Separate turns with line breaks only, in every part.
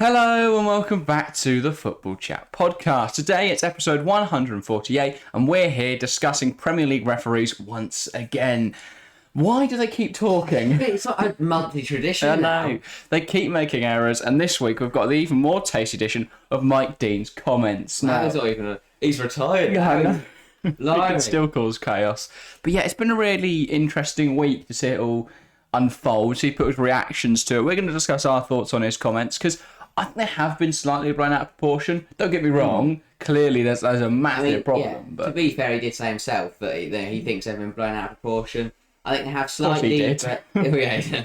Hello and welcome back to the Football Chat Podcast. Today it's episode 148 and we're here discussing Premier League referees once again. Why do they keep talking?
It's like a monthly tradition.
I know. They keep making errors, and this week we've got the even more tasty edition of Mike Dean's comments.
Now, it's not even he's retired.
Yeah,
now.
It still cause chaos. But yeah, it's been a really interesting week to see it all unfold, see people's reactions to it. We're going to discuss our thoughts on his comments, because I think they have been slightly blown out of proportion. Don't get me wrong. Clearly, there's a massive problem.
Yeah,
but
to be fair, he did say himself that he thinks they've been blown out of proportion. I think they have slightly.
He did.
But, yeah.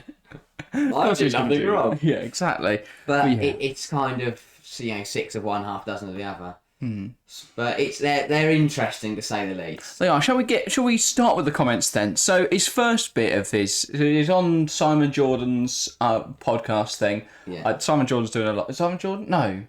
I did nothing wrong.
Yeah, exactly.
But
yeah.
it's kind of 6 of one, half dozen of the other. But they're interesting to say the least.
They are. Shall we start with the comments then? So his first bit of this is on Simon Jordan's podcast thing.
Yeah.
Simon Jordan's doing a lot. Is Simon Jordan? No.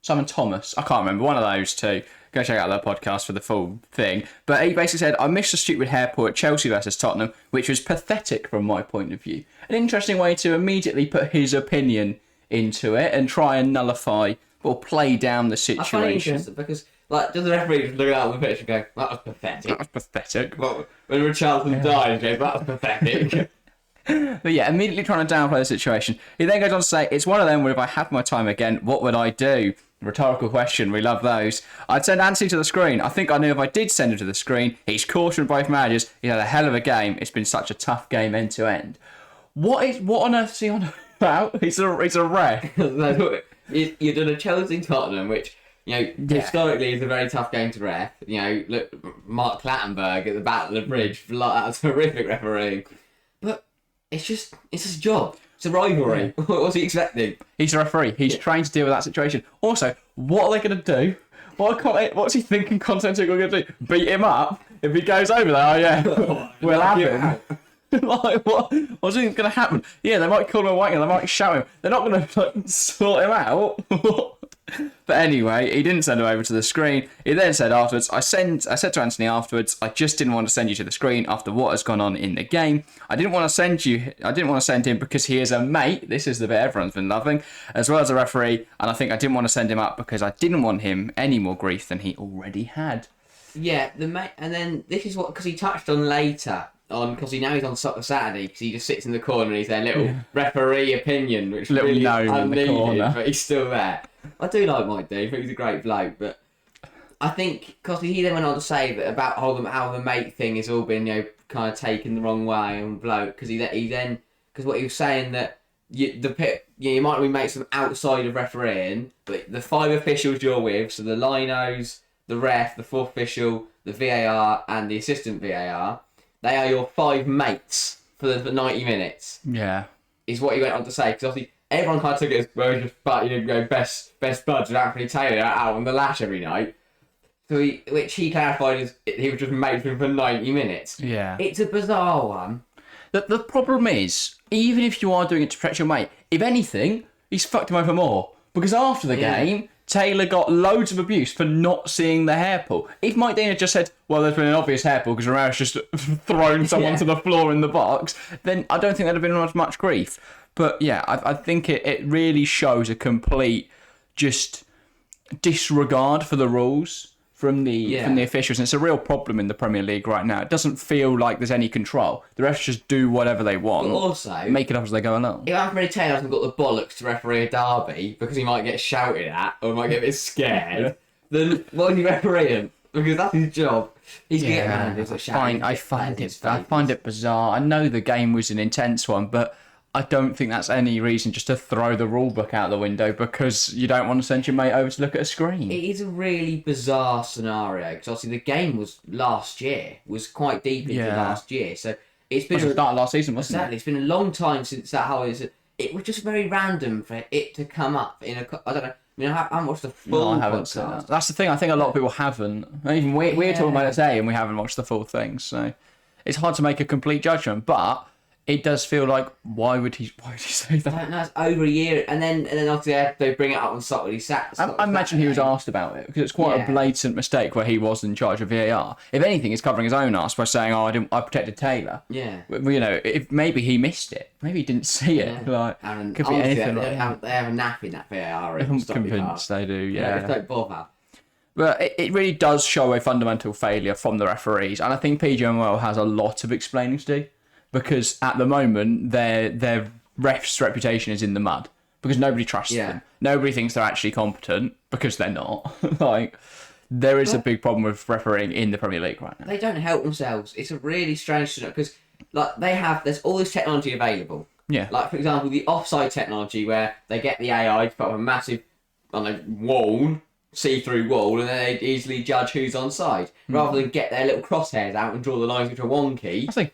Simon Thomas. I can't remember. One of those two. Go check out their podcast for the full thing. But he basically said, I missed the stupid hair pull at Chelsea versus Tottenham, which was pathetic from my point of view. An interesting way to immediately put his opinion into it and try and nullify or play down the situation.
I find it interesting because, does the referee just look out the pitch and go, that was pathetic?
That was pathetic.
Well, when Richarlison died, he goes, that was pathetic.
But yeah, immediately trying to downplay the situation. He then goes on to say, it's one of them where if I had my time again, what would I do? Rhetorical question, we love those. I'd send Anthony to the screen. I think I knew if I did send him to the screen, he's cautioned both managers. He had a hell of a game. It's been such a tough game end to end. What on earth is he on about? He's a ref.
You've done a Chelsea Tottenham, which historically is a very tough game to ref. Look, Mark Clattenburg at the Battle of the Bridge, that's horrific refereeing. But it's just a job. It's a rivalry. Yeah. What's he expecting?
He's a referee. He's trying to deal with that situation. Also, what are they going to do? What's he thinking Constantine going to do? Beat him up if he goes over there? Oh yeah, we'll have him. What's going to happen? Yeah, they might call him a wanker, they might shout him. They're not going to sort him out. But anyway, he didn't send him over to the screen. He then said afterwards, I said to Anthony afterwards, I just didn't want to send you to the screen after what has gone on in the game. I didn't want to send him because he is a mate. This is the bit everyone's been loving, as well as a referee. And I think I didn't want to send him up because I didn't want him any more grief than he already had.
Yeah, and then this is because he touched on later. Because he's on Saturday, because he just sits in the corner and he's their little referee opinion, which
little
really
gnome
unneeded,
in the corner.
but he's still there. I do like Mike D. I think he's a great bloke, but I think because he then went on to say that about how the mate thing has all been kind of taken the wrong way and bloke, because because what he was saying that you might be mates from outside of refereeing, but the 5 officials you're with, so the linos, the ref, the 4th official, the VAR, and the assistant VAR. They are your 5 mates for the 90 minutes.
Yeah.
Is what he went on to say. Because obviously everyone kind of took it as, well, he's just best buds with Anthony Taylor out on the lash every night. So which he clarified as he was just mates with him for 90 minutes.
Yeah.
It's a bizarre one.
The problem is, even if you are doing it to protect your mate, if anything, he's fucked him over more. Because after the game, Taylor got loads of abuse for not seeing the hair pull. If Mike Dean had just said, well, there's been an obvious hair pull because Ramirez just thrown someone to the floor in the box, then I don't think there'd have been much grief. But yeah, I think it really shows a complete just disregard for the rules from the officials. And it's a real problem in the Premier League right now. It doesn't feel like there's any control. The refs just do whatever they want.
But also,
make it up as they go along.
If Anthony Taylor hasn't got the bollocks to referee a derby because he might get shouted at or might get a bit scared, then what are you refereeing? Because that's his job. He's getting managers at shouting.
I find it bizarre. I know the game was an intense one, but I don't think that's any reason just to throw the rule book out the window because you don't want to send your mate over to look at a screen.
It is a really bizarre scenario because obviously the game was quite deep into last year, so it's been
the start of last season, wasn't it?
It's been a long time since that whole. It was just very random for it to come up in a. I don't know. I mean, I haven't watched the full.
No, I haven't seen that. That's the thing. I think a lot of people haven't. Even we're talking about it today, and we haven't watched the full thing, so it's hard to make a complete judgment, but. it does feel like why would he say that?
I don't know, it's over a year, and then obviously they bring it up on Saturday.
I imagine he was asked about it because it's quite a blatant mistake where he was in charge of VAR. If anything, he's covering his own ass by saying, "Oh, I protected Taylor."
Yeah.
You know, if maybe he missed it, maybe he didn't see it. Like,
and
could be anything.
They have a nap in that VAR.
I'm convinced they do. Yeah.
Don't bother.
But it really does show a fundamental failure from the referees, and I think PGMOL has a lot of explaining to do. Because at the moment, their ref's reputation is in the mud. Because nobody trusts them. Nobody thinks they're actually competent, because they're not. Like, there is a big problem with refereeing in the Premier League right now.
They don't help themselves. It's a really strange thing, because like there's all this technology available.
Yeah.
Like, for example, the offside technology, where they get the AI to put up a massive wall, see-through wall, and then they easily judge who's onside, rather than get their little crosshairs out and draw the lines which are wonky.
I think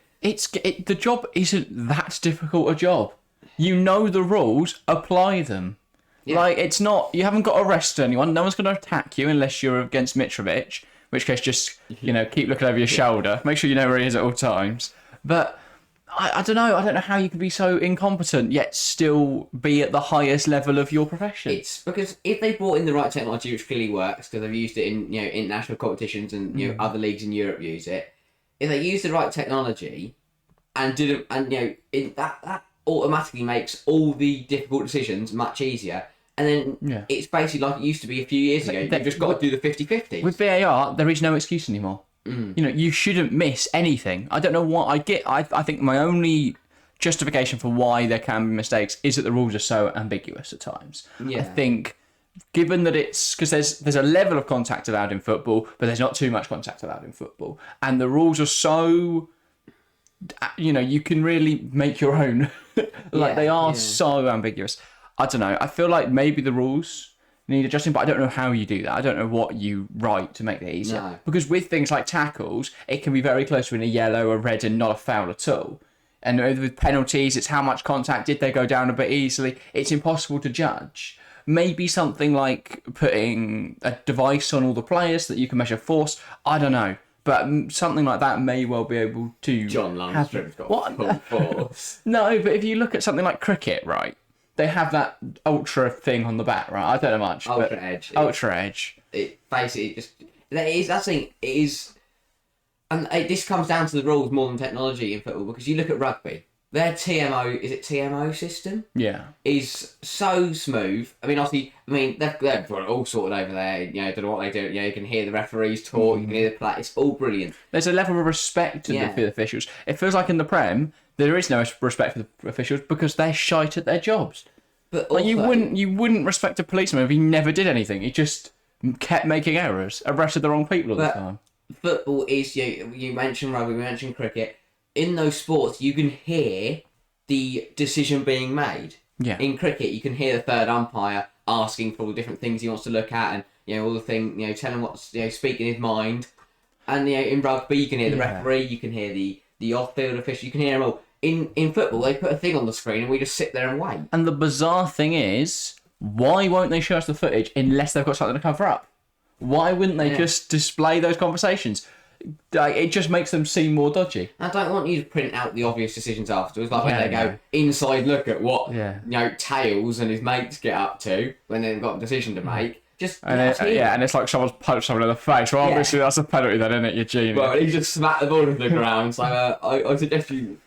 the job isn't that difficult a job. You know the rules, apply them. Yeah. Like, it's not, you haven't got to arrest anyone, no one's going to attack you unless you're against Mitrovic, in which case just, keep looking over your shoulder, make sure you know where he is at all times. But I don't know how you can be so incompetent yet still be at the highest level of your profession.
It's because if they brought in the right technology, which clearly works, because they've used it in international competitions and other leagues in Europe use it. If they use the right technology and that automatically makes all the difficult decisions much easier. And then it's basically like it used to be a few years ago. You've just got to do the 50-50.
With VAR, there is no excuse anymore. You shouldn't miss anything. I don't know what I get. I think my only justification for why there can be mistakes is that the rules are so ambiguous at times. Yeah. I think, given that it's because there's a level of contact allowed in football, but there's not too much contact allowed in football, and the rules are so, you can really make your own. They are so ambiguous. I don't know. I feel like maybe the rules need adjusting, but I don't know how you do that. I don't know what you write to make it easier. No. Because with things like tackles, it can be very close to a yellow, a red, and not a foul at all. And with penalties, it's how much contact did they go down a bit easily. It's impossible to judge. Maybe something like putting a device on all the players so that you can measure force. I don't know. But something like that may well be able to
John Lundstrom's got full force.
No, but if you look at something like cricket, right? They have that ultra thing on the bat, right? I don't know much.
Ultra edge.
Ultra edge.
It basically just... That's the thing. It is... And this comes down to the rules more than technology in football, because you look at rugby. Their TMO... Is it TMO system?
Yeah.
Is so smooth. I mean, obviously... they've got it all sorted over there. Don't know what they do. You can hear the referees talk. You can hear the play. It's all brilliant.
There's a level of respect to the officials. It feels like in the Prem... There is no respect for the officials because they're shite at their jobs.
But also,
you wouldn't respect a policeman if he never did anything. He just kept making errors, arrested the wrong people all the time.
Football is you mentioned rugby, we mentioned cricket. In those sports, you can hear the decision being made.
Yeah.
In cricket, you can hear the third umpire asking for all the different things he wants to look at, and all the thing telling what's speaking his mind. And in rugby, you can hear the referee, you can hear the off-field official, you can hear them all. In football, they put a thing on the screen and we just sit there and wait.
And the bizarre thing is, why won't they show us the footage unless they've got something to cover up? Why wouldn't they just display those conversations? It just makes them seem more dodgy.
I don't want you to print out the obvious decisions afterwards, like when they go inside look at what Tails and his mates get up to when they've got a decision to make.
And it's like someone's punched someone in the face. Well, obviously that's a penalty then, isn't it, you genius?
Well, he just smacked the ball into the ground, so I suggest you...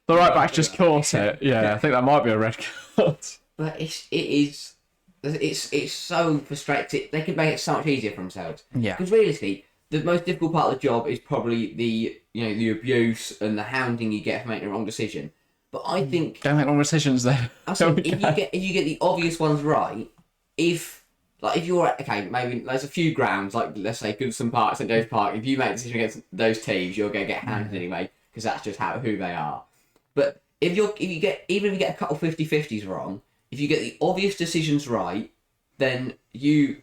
The right back's just caught it. Yeah, I think that might be a red card.
But it's so frustrating. They could make it so much easier for themselves.
Yeah.
Because realistically, the most difficult part of the job is probably the abuse and the hounding you get for making a wrong decision. But I think
don't make wrong decisions then.
If you get the obvious ones right, if you're maybe there's a few grounds like let's say Goodson Park, St James Park. If you make a decision against those teams, you're going to get hounded anyway because that's just who they are. But even if you get a couple 50-50s wrong, if you get the obvious decisions right, then the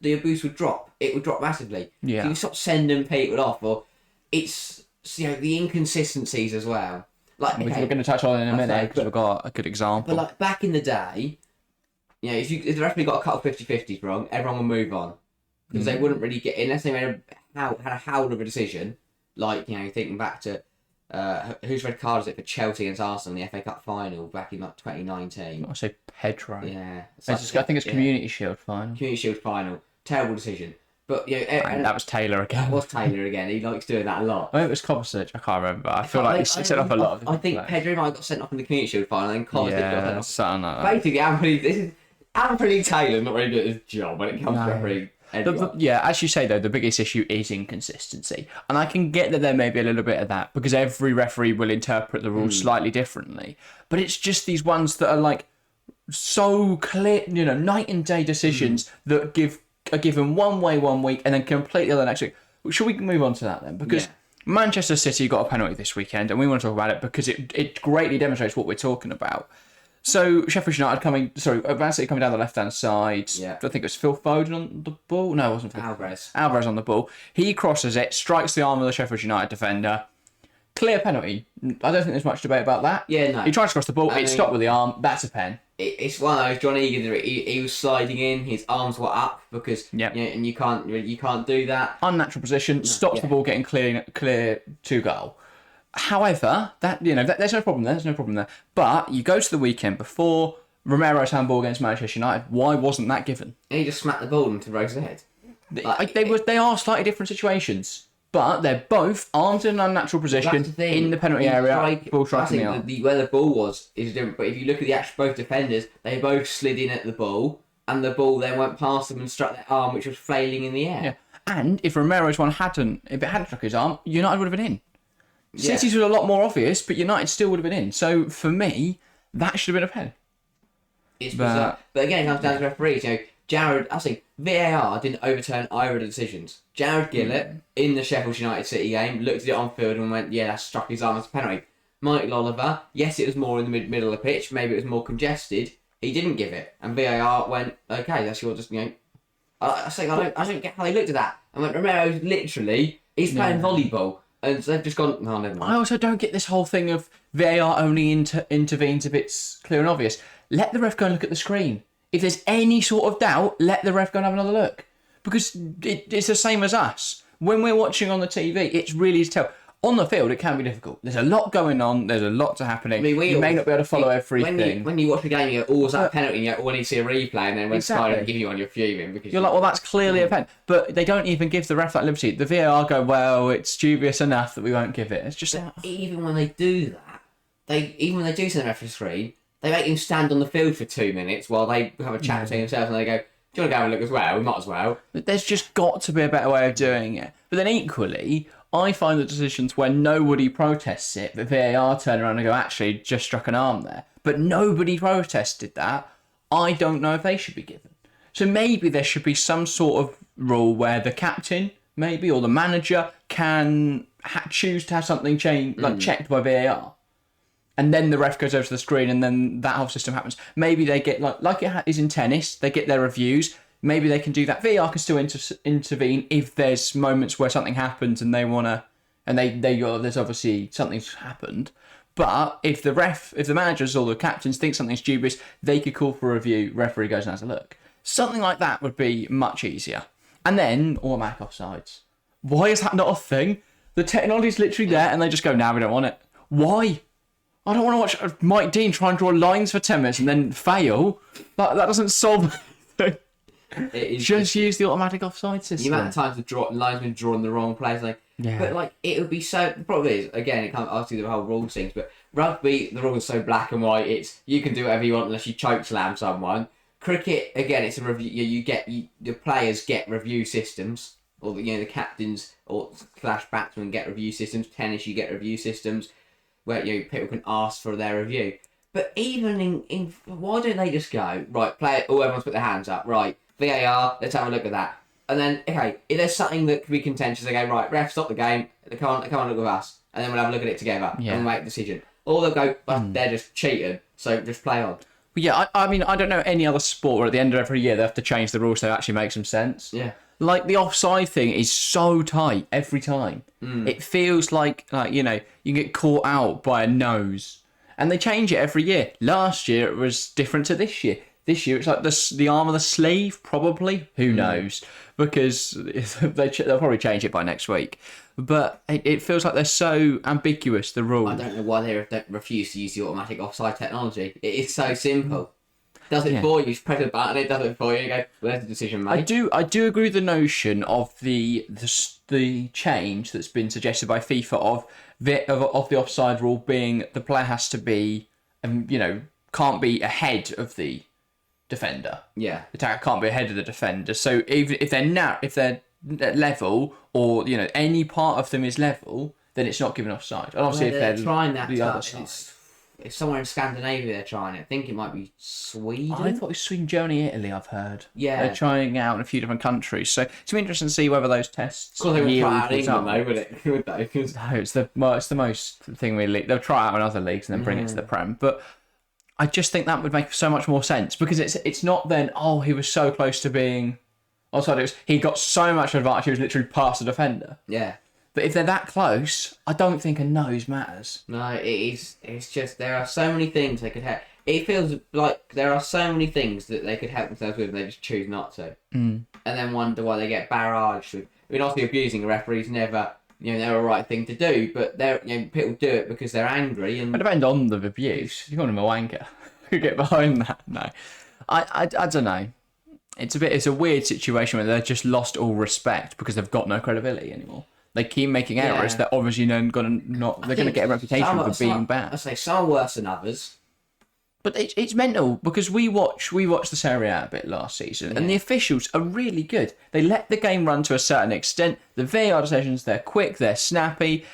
abuse would drop. It would drop massively.
Yeah.
So you stop sending people off, or it's the inconsistencies as well. Like
which we're going to touch on in a minute because we've got a good example.
But like back in the day, if the referee got a couple 50-50s wrong, everyone would move on because they wouldn't really get unless they had a howler of a decision. Like thinking back to whose red card is it for Chelsea against Arsenal in the FA Cup final back in like 2019?
I say Pedro.
Yeah.
I think it's Community Shield final.
Community Shield final. Terrible decision. But and
that was Taylor again.
That was Taylor again. He likes doing that a lot.
I think it was Kovacic. I can't remember. I feel like he sent off a lot of.
I think Pedro might have got sent off in the Community Shield final, and Kovacic got sent off.
Something like that.
Basically, Anthony Taylor's not very good at his job when it comes to refereeing.
As you say though, the biggest issue is inconsistency, and I can get that there may be a little bit of that because every referee will interpret the rules slightly differently. But it's just these ones that are like so clear, night and day decisions that are given one way one week and then completely other next week. Should we move on to that then? Because Manchester City got a penalty this weekend, and we want to talk about it because it greatly demonstrates what we're talking about. So Sheffield United Man City coming down the left-hand side.
Yeah.
I think it was Phil Foden on the ball. No, it wasn't Phil. Alvarez on the ball. He crosses it, strikes the arm of the Sheffield United defender. Clear penalty. I don't think there's much debate about that.
Yeah, no.
He tried to cross the ball. It stopped with the arm. That's a pen.
It's one of those John Egan. He was sliding in. His arms were up because and you can't do that.
Unnatural position. Stops the ball getting clear to goal. However, there's no problem there. There's no problem there. But you go to the weekend before Romero's handball against Manchester United. Why wasn't that given?
And he just smacked the ball into Rose's head.
They are slightly different situations, but they're both arms in an unnatural position in the penalty area. Ball striking the arm.
Where the ball was is different. But if you look at the actual both defenders, they both slid in at the ball, and the ball then went past them and struck their arm, which was flailing in the air.
Yeah. And if Romero's one hadn't struck his arm, United would have been in. City's was a lot more obvious, but United still would have been in. So for me, that should have been a pen.
It's bizarre. But again, it comes down to referees. VAR didn't overturn either of the decisions. Jared Gillett in the Sheffield United City game looked at it on field and went, "Yeah, that struck his arm as a penalty." Michael Oliver, yes, it was more in the middle of the pitch. Maybe it was more congested. He didn't give it, and VAR went, "Okay, that's your I don't get how they looked at that. I went, Romero's literally he's playing volleyball. And so they've just gone, no, never mind.
I also don't get this whole thing of VAR only intervenes if it's clear and obvious. Let the ref go and look at the screen. If there's any sort of doubt, let the ref go and have another look. Because it's the same as us. When we're watching on the TV, it's really easy to tell. On the field, it can be difficult. There's a lot going on. There's a lot happening. You may not be able to follow everything.
When you watch the game, you go, was that a penalty? And you go, when you see a replay, and then when Sky don't give you one, you're fuming. Because
you're like, well, that's clearly a pen. But they don't even give the ref that liberty. The VAR go, well, it's dubious enough that we won't give it. It's just...
Even when they do that, even when they do send the referee screen, they make him stand on the field for 2 minutes while they have a chat between themselves, and they go, do you want to go and look as well? We might as well.
There's just got to be a better way of doing it. But then equally... I find the decisions where nobody protests it, but VAR turn around and go, actually, just struck an arm there. But nobody protested that. I don't know if they should be given. So maybe there should be some sort of rule where the captain, maybe, or the manager can choose to have something checked by VAR. And then the ref goes over to the screen and then that whole system happens. Maybe they get, like it is in tennis, they get their reviews. Maybe they can do that. VAR can still intervene if there's moments where something happens and they want to, and there's obviously something's happened. But if the managers or the captains think something's dubious, they could call for a review. Referee goes and has a look. Something like that would be much easier. And then automatic offsides. Why is that not a thing? The technology's literally there, and they just go, "Nah, we don't want it." Why? I don't want to watch Mike Dean try and draw lines for 10 minutes and then fail. That doesn't solve anything. Just use the automatic offside system.
The amount of times the linesman drawn the wrong place, but it would be so. The problem is, again, it comes obviously the whole rules things, but rugby, the rules are so black and white. It's you can do whatever you want unless you choke slam someone. Cricket, again, it's a review. The players get review systems, or the captains or / batsmen get review systems. Tennis, you get review systems where people can ask for their review. But even in why don't they just go right? Player, everyone's put their hands up, right? VAR, let's have a look at that. And then, okay, if there's something that could be contentious, they go, right, ref, stop the game, come on look with us, and then we'll have a look at it together, and we'll make a decision. Or they'll go, they're just cheating, so just play on.
Yeah, I mean, I don't know any other sport where at the end of every year they have to change the rules so it actually makes some sense.
Yeah.
Like, the offside thing is so tight every time. It feels like, you can get caught out by a nose. And they change it every year. Last year, it was different to this year. This year, it's like the arm of the sleeve, probably. Who knows? Because they'll probably change it by next week. but it feels like they're so ambiguous, the rules.
I don't know why they refuse to use the automatic offside technology. It is so simple. Does it for you? You press a button, it does it for you. You go, well, there's the decision made.
I do agree with the notion of the change that's been suggested by FIFA of the offside rule being the player has to be, can't be ahead of the defender.
Yeah.
The attacker can't be ahead of the defender. So even if they're level, or any part of them is level, then it's not given offside. And obviously, if they're
trying that,
the other side.
It's somewhere in Scandinavia they're trying it. I think it might be Sweden.
I thought it was Sweden, Germany, Italy. I've heard.
Yeah,
they're trying it out in a few different countries. So it's interesting to see whether those tests.
Of course, they would try out in England, though, would it? Would they?
No, it's the most thing we league. They'll try it out in other leagues and then bring it to the Prem. But I just think that would make so much more sense because it's not then. Oh, he was so close to being. Oh, sorry, he got so much advantage. He was literally past the defender.
Yeah.
But if they're that close, I don't think a nose matters.
No, it is. It's just there are so many things they could help. It feels like there are so many things that they could help themselves with, and they just choose not to. And then wonder why they get barraged with. I mean, obviously, abusing a referee's never, they're a right thing to do, but people do it because they're angry. And
it depends on the abuse. You want him a wanker, who get behind that? No, I don't know. It's a weird situation where they've just lost all respect because they've got no credibility anymore. They keep making errors. They're obviously they're going to get a reputation for being bad.
I say some are worse than others.
But it's mental because we watched the Serie A a bit last season, and the officials are really good. They let the game run to a certain extent. The VAR decisions, they're quick, they're snappy.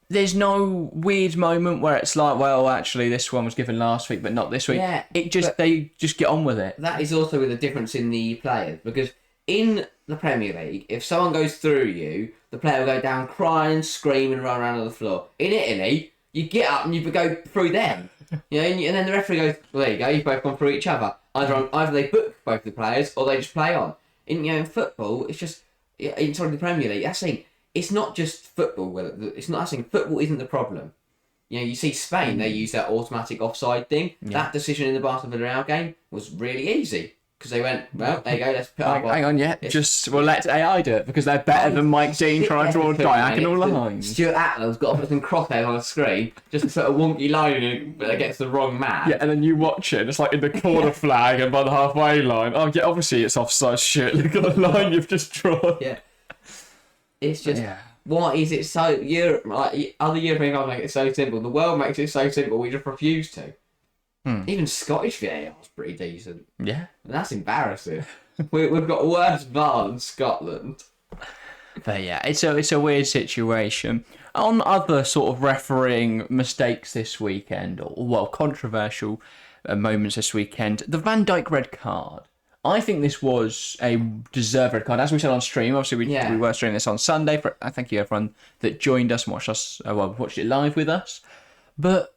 There's no weird moment where it's like, well, actually, this one was given last week, but not this week.
Yeah,
they just get on with it.
That is also with a difference in the players because in the Premier League, if someone goes through you, the player will go down crying, screaming, run around on the floor. In Italy, you get up and you go through them. And then the referee goes, well, there you go, you've both gone through each other. Either they book both the players or they just play on. In football, it's just, inside the Premier League, that's saying, it's not just football. It's not saying football isn't the problem. You see Spain, they use that automatic offside thing. Yeah. That decision in the Barcelona game was really easy. Because they went, well, there you go, let's put up.
Hang on, we'll let AI do it because they're better than Mike Dean trying to draw diagonal lines.
Stuart Atland's got to put some crosshairs on a screen just to put a wonky line in against the wrong man.
Yeah, and then you watch it, and it's like in the corner flag and by the halfway line. Oh, yeah, obviously it's offside shit. Look at the line you've just drawn.
Yeah. It's just, why is it so, other European guys make it so simple. The world makes it so simple, we just refuse to. Even Scottish VAR is pretty decent.
Yeah.
And that's embarrassing. We've got worse VAR than Scotland.
But yeah, it's a weird situation. On other sort of refereeing mistakes this weekend, or controversial moments this weekend, the Van Dijk red card. I think this was a deserved red card. As we said on stream, obviously we were streaming this on Sunday. I thank you everyone that joined us and watched it live with us. But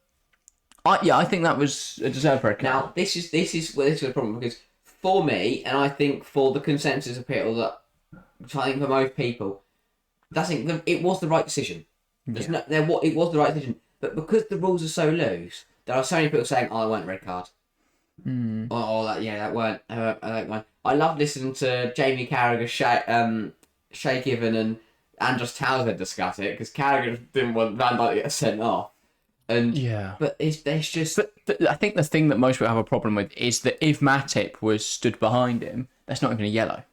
I think that was a deserved red card.
Now, this is the problem, because for me, and I think for the consensus of people that, I think for most people, it was the right decision. It was the right decision. But because the rules are so loose, there are so many people saying, "Oh, it weren't a red card." That weren't. I love listening to Jamie Carragher, Shay Given, and Andros Townsend discuss it because Carragher didn't want Van Dijk to get sent off. But there's just.
But I think the thing that most people have a problem with is that if Matip was stood behind him, that's not even a yellow.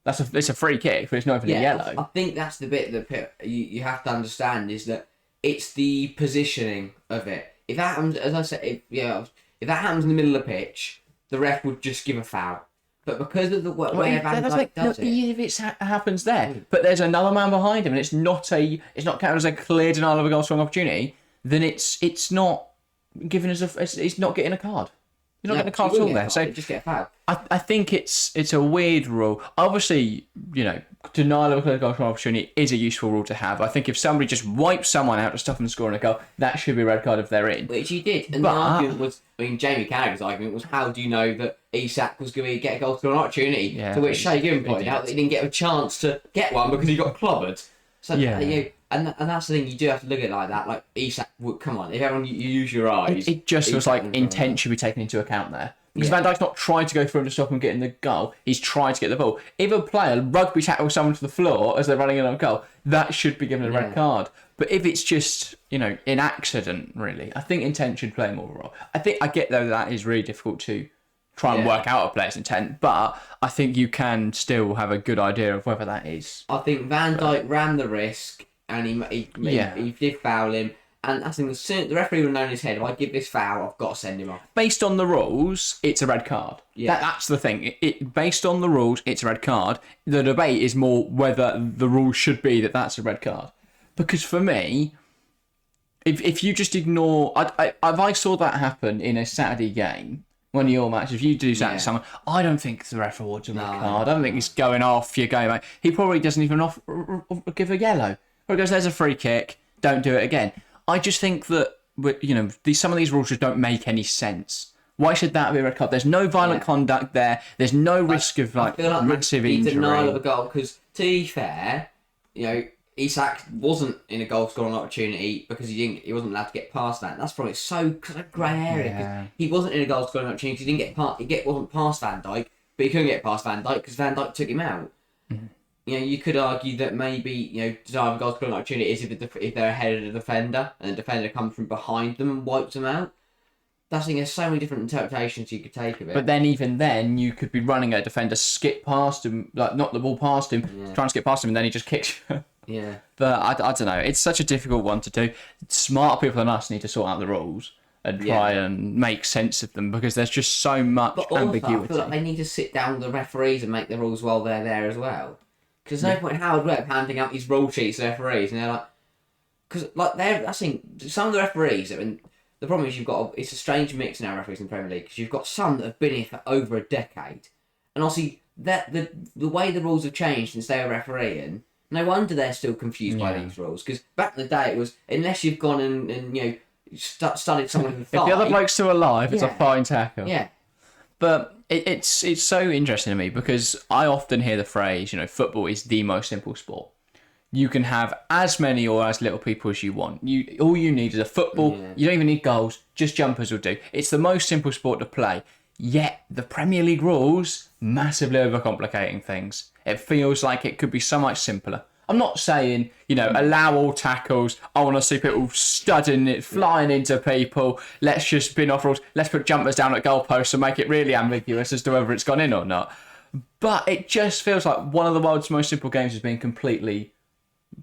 It's a free kick, but it's not even a yellow.
I think that's the bit that you have to understand is that it's the positioning of it. If that happens, as I said, if that happens in the middle of the pitch, the ref would just give a foul. But because of the way Van Dijk does it,
if it happens there, but there's another man behind him, and it's not counted as a clear denial of a goal strong opportunity, then it's not given as it's not getting a card. You're not getting a card at all there. So
just get a foul.
I think it's a weird rule. Obviously, denial of a clear goal strong opportunity is a useful rule to have. I think if somebody just wipes someone out to stop them scoring a goal, that should be a red card if they're in.
Which he did. And the argument was, Jamie Carragher's argument was, how do you know that Isak was going to get a goal scoring opportunity?
Yeah,
to which Shay Given pointed out that he didn't get a chance to get one because he got clobbered. So and that's the thing, you do have to look at it like that. Like Isak, come on, if everyone you use your eyes,
it just feels like intent should be taken into account there. Because Van Dijk's not trying to go through him to stop him getting the goal. He's trying to get the ball. If a player rugby tackles someone to the floor as they're running in on goal, that should be given a red card. But if it's just, in accident, really, I think intent should play more of a role. I get, though, that is really difficult to try and work out a player's intent, but I think you can still have a good idea of whether that is.
I think Van Dijk ran the risk, and he did foul him. And I think the referee would have known in his head, if I give this foul, I've got to send him off.
Based on the rules, it's a red card. Yeah. That's the thing. Based on the rules, it's a red card. The debate is more whether the rules should be that that's a red card. Because for me, if you just ignore... if I saw that happen in a Saturday game, one of your matches, if you do that to someone, I don't think the ref awards a red card. I don't think he's going off your game. He probably doesn't even give a yellow. Or he goes, there's a free kick, don't do it again. I just think that, some of these rules just don't make any sense. Why should that be a red card? There's no violent conduct there. There's no risk of massive injury.
Denial of a goal, because to be fair, Isak wasn't in a goal scoring opportunity because he wasn't allowed to get past that. That's probably so grey area. Yeah. He wasn't in a goal scoring opportunity. He didn't wasn't past Van Dijk, but he couldn't get past Van Dijk because Van Dijk took him out. Mm-hmm. You could argue that maybe, desire of a goal scoring opportunity is if they're ahead of the defender and the defender comes from behind them and wipes them out. There's so many different interpretations you could take of it.
But then even then, you could be running at a defender, skip past him, knock the ball past him, try and skip past him, and then he just kicks you.
Yeah.
But I don't know. It's such a difficult one to do. Smarter people than us need to sort out the rules and try and make sense of them because there's just so much ambiguity.
I feel like they need to sit down with the referees and make the rules while they're there as well. Because there's no point in Howard Webb handing out these rule sheets to referees, and they're like, because I think some of the referees. The problem is it's a strange mix now, referees in the Premier League, because you've got some that have been here for over a decade, and obviously that the way the rules have changed since they were refereeing, no wonder they're still confused by these rules. Because back in the day, it was unless you've gone and studied someone in the thigh.
If the other bloke's still alive, it's a fine tackle.
Yeah.
But it's so interesting to me because I often hear the phrase, football is the most simple sport. You can have as many or as little people as you want. All you need is a football. Yeah. You don't even need goals. Just jumpers will do. It's the most simple sport to play. Yet the Premier League rules massively overcomplicating things. It feels like it could be so much simpler. I'm not saying, allow all tackles. I want to see people studding it, flying into people. Let's just spin off rules. Let's put jumpers down at goalposts and make it really ambiguous as to whether it's gone in or not. But it just feels like one of the world's most simple games has been completely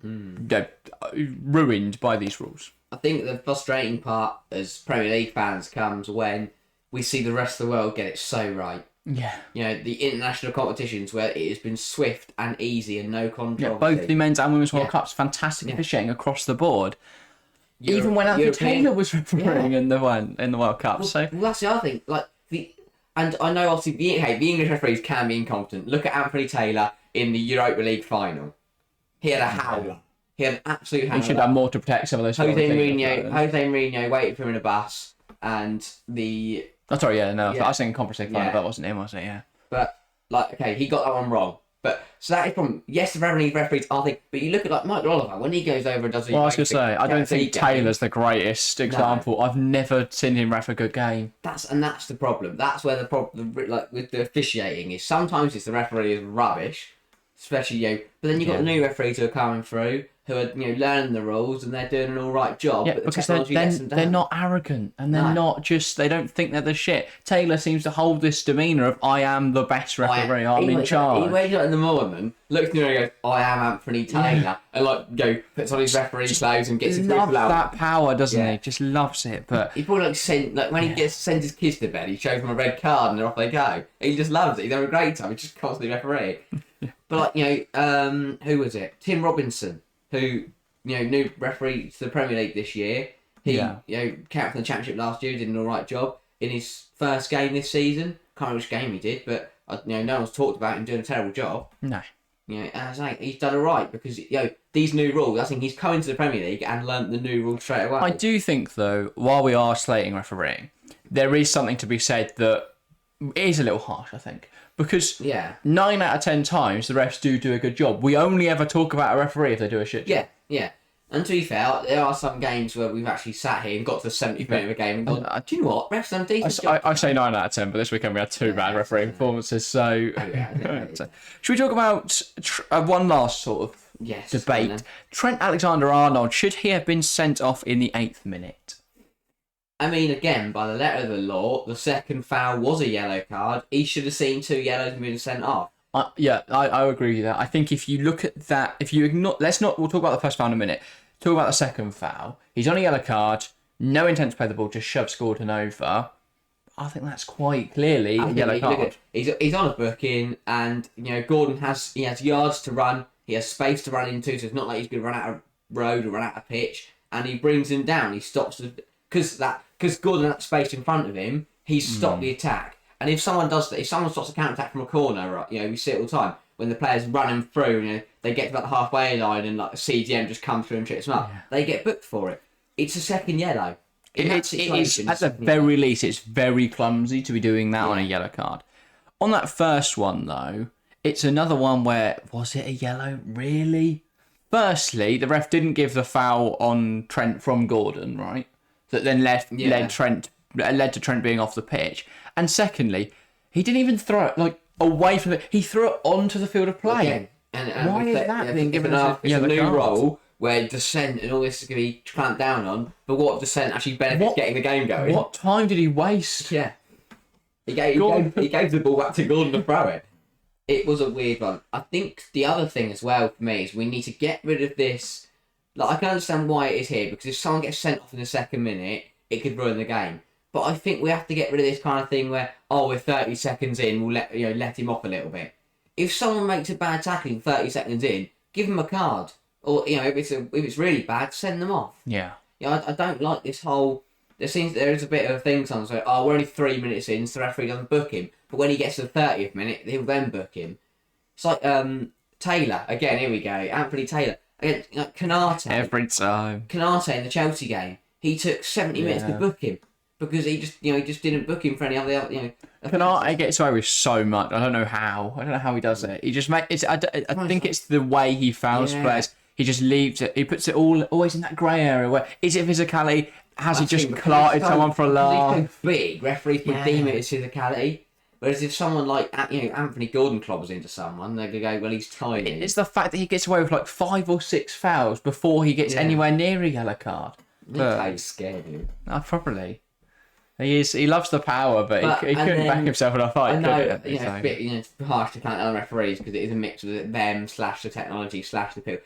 ruined by these rules.
I think the frustrating part as Premier League fans comes when we see the rest of the world get it so right.
Yeah.
The international competitions where it has been swift and easy and no controversy.
Yeah, both the men's and women's World Cups, fantastic officiating across the board. Even when Anthony Taylor was refereeing in the World Cup. Well,
that's the other thing. And I know obviously the English referees can be incompetent. Look at Anthony Taylor in the Europa League final. He had a howler. He had an absolute howler.
He should have more to protect some of those.
Jose Mourinho waited for him in a bus, and the.
Oh, sorry, I was thinking Conference League final, that wasn't him, was it? Yeah.
But, he got that one wrong. But, so that is problem. Yes, the Premier League referees are thing, but you look at, Michael Oliver, when he goes over and does...
Well, I was going to say, I don't think Taylor's the greatest example. No. I've never seen him ref a good game.
That's the problem. That's where the problem, with the officiating is. Sometimes it's the referee is rubbish, especially, but then you've got the new referees who are coming through, who are learning the rules and they're doing an all right job.
Yeah, but because they're not arrogant and they're not just, they don't think they're the shit. Taylor seems to hold this demeanour of I am the best referee, I'm in charge.
He wakes up in the morning, looks in the mirror and goes, I am Anthony Taylor, and puts on his referee clothes and gets his whistle out.
That power, doesn't he? Just loves it. But
he probably when he sends his kids to bed, he shows them a red card and off they go. He just loves it. He's having a great time. He's just constantly refereeing. But who was it? Tim Robinson, who new referee to the Premier League this year. He captained the Championship last year, did an all right job in his first game this season. Can't remember which game he did, but no one's talked about him doing a terrible job.
No.
He's done all right because these new rules. I think he's come into the Premier League and learnt the new rules straight away.
I do think though, while we are slating refereeing, there is something to be said that is a little harsh. I think. Because 9 out of 10 times the refs do a good job. We only ever talk about a referee if they do a shit job.
Yeah. And to be fair, there are some games where we've actually sat here and got to the 70th minute of a game and gone, do you know what? Refs done a decent job.
I say 9 out of 10, but this weekend we had 2 bad refereeing performances. So, should we talk about one last sort of debate? Trent Alexander-Arnold, should he have been sent off in the 8th minute?
I mean, again, by the letter of the law, the second foul was a yellow card. He should have seen 2 yellows and been sent off.
I agree with that. I think if you look at that, if you ignore, we'll talk about the first foul in a minute. Talk about the second foul. He's on a yellow card, no intent to play the ball, just shoves Gordon over. I think that's quite clearly a yellow card.
He's on a booking, and Gordon has yards to run. He has space to run into, so it's not like he's going to run out of road or run out of pitch. And he brings him down. He stops because Gordon had space in front of him. He's stopped the attack. And if someone does that, if someone stops a counter attack from a corner, right, we see it all the time. When the players running through, they get to about the halfway line and like the CDM just comes through and trips them up. Yeah. They get booked for it. It's a second yellow.
It is at the very least, it's very clumsy to be doing that on a yellow card. On that first one though, it's another one where, was it a yellow? Really? Firstly, the ref didn't give the foul on Trent from Gordon, right? That then led to Trent being off the pitch. And secondly, he didn't even throw it away from it. He threw it onto the field of play.
Okay. And why is that being given a new role where dissent and all this is going to be clamped down on? But what if dissent actually benefits getting the game going?
What time did he waste?
Yeah, he gave the ball back to Gordon to throw it. It was a weird one. I think the other thing as well for me is we need to get rid of this. I can understand why it is here, because if someone gets sent off in the second minute, it could ruin the game. But I think we have to get rid of this kind of thing where, we're 30 seconds in, we'll let him off a little bit. If someone makes a bad tackling 30 seconds in, give them a card. Or, if it's really bad, send them off.
Yeah.
I don't like this whole... There is a bit of a thing sometimes where, we're only 3 minutes in, so the referee doesn't book him. But when he gets to the 30th minute, he'll then book him. It's like Taylor. Again, here we go. Anthony Taylor. Again, Canate.
Every time.
Canate in the Chelsea game. He took 70 minutes to book him. Because he just didn't book him for any other.
Canate gets away with so much. I don't know how. He does it. He just makes. I think it's the way he fouls players. He just leaves it. He puts it always in that grey area where is it physicality? Has he just clarted someone for a laugh?
He's so big. Referees would deem it as physicality. Whereas if someone like Anthony Gordon clobbers into someone, they're gonna go, well, he's tiny.
It's the fact that he gets away with 5 or 6 fouls before he gets anywhere near a yellow card.
He's scared, dude.
Probably. He loves the power, but he couldn't back himself in a fight.
I know, it's a bit it's harsh to count other referees because it is a mix of them / the technology / the people.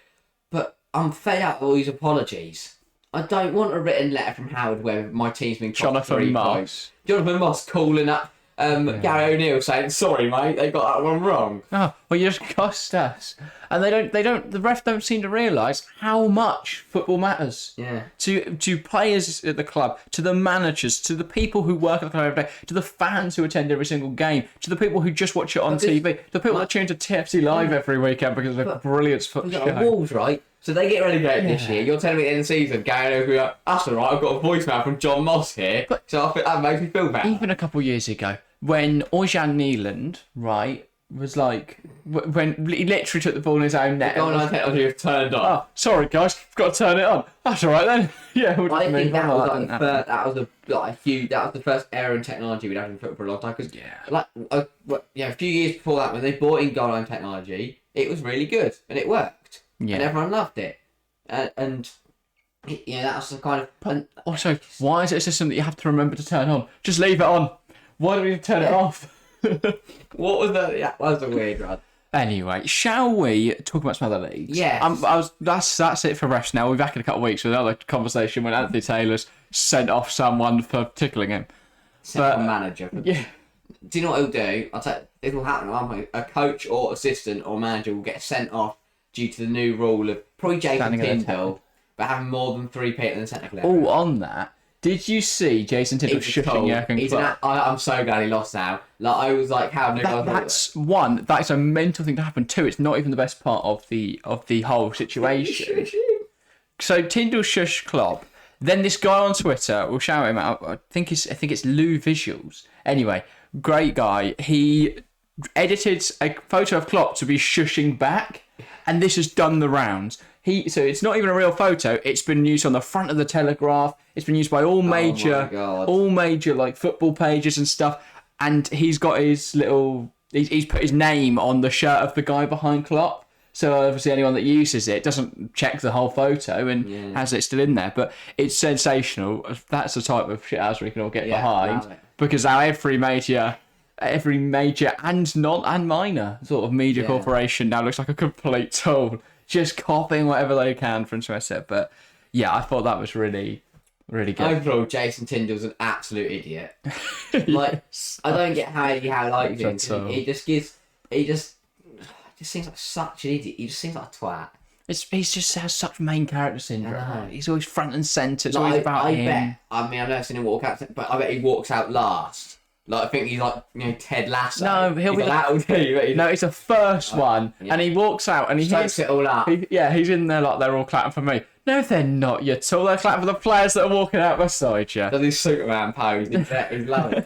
But I'm fed up with all these apologies. I don't want a written letter from Howard where my team's been
Jonathan Moss
calling up Gary O'Neill saying, "Sorry, mate, they got that one wrong."
Oh, well, you just cost us, and the ref don't seem to realise how much football matters.
Yeah.
To players at the club, to the managers, to the people who work at the club every day, to the fans who attend every single game, to the people who just watch it on TV, to the people that tune to TFC Live every weekend because of a brilliant football show.
Wolves, right? So they get relegated this year. You're telling me at the end of the season, Gary O'Neill will be like, "That's all right. I've got a voicemail from John Moss here, so that makes me feel better."
Even a couple of years ago, when Ojan Neeland, right, was when he literally took the ball in his own net.
The goal line technology was turned on.
Oh, sorry guys, I've got to turn it on. That's all right then. Yeah, we'll
I think that was the first error in technology we'd had in football for a long time. Because a few years before that, when they brought in goal line technology, it was really good and it worked, and everyone loved it, and. That was the kind of...
But also, why is it a system that you have to remember to turn on? Just leave it on. Why do we need to turn it off?
What was that? Yeah, that was a weird one.
Anyway, shall we talk about some other leagues?
Yeah.
That's it for refs now. We'll be back in a couple of weeks with another conversation when Anthony Taylor's sent off someone for tickling him.
Manager.
Yeah.
Do you know what he'll do? I'll tell you, it will happen. A coach or assistant or manager will get sent off due to the new rule of probably Jason Tyndall, but having more than 3 people in the technical area.
Oh, on that, did you see Jason Tyndall shushing Jurgen Klopp?
I'm so glad he lost now. I was like, how?
That's a mental thing to happen. 2, it's not even the best part of the whole situation. So Tyndall shushed Klopp. Then this guy on Twitter will shout him out. I think it's Lou Visuals. Anyway, great guy. He edited a photo of Klopp to be shushing back, and this has done the rounds. So it's not even a real photo. It's been used on the front of the Telegraph. It's been used by all major like football pages and stuff. And he's got his little. He's put his name on the shirt of the guy behind Klopp. So obviously anyone that uses it doesn't check the whole photo and has it still in there. But it's sensational. That's the type of shit we can all get behind. Because now every major and minor sort of media corporation now looks like a complete tool. Just copying whatever they can from Twitter. But yeah, I thought that was really, really good.
Overall, Jason Tyndall's an absolute idiot. Like, I don't get how he likes him. He just seems like such an idiot. He just seems like a twat.
He just has such main character syndrome. He's always front and centre. It's
like,
always about him.
Bet, I mean, I've never seen him walk out, but I bet he walks out last. Like, I think he's like, Ted Lasso.
No, he'll be no, it's the first one, and he walks out and he
hits it all up.
He's in there like they're all clapping for me. No, they're not. You're tall. They're clapping for the players that are walking out beside you.
Does his Superman pose? He's loving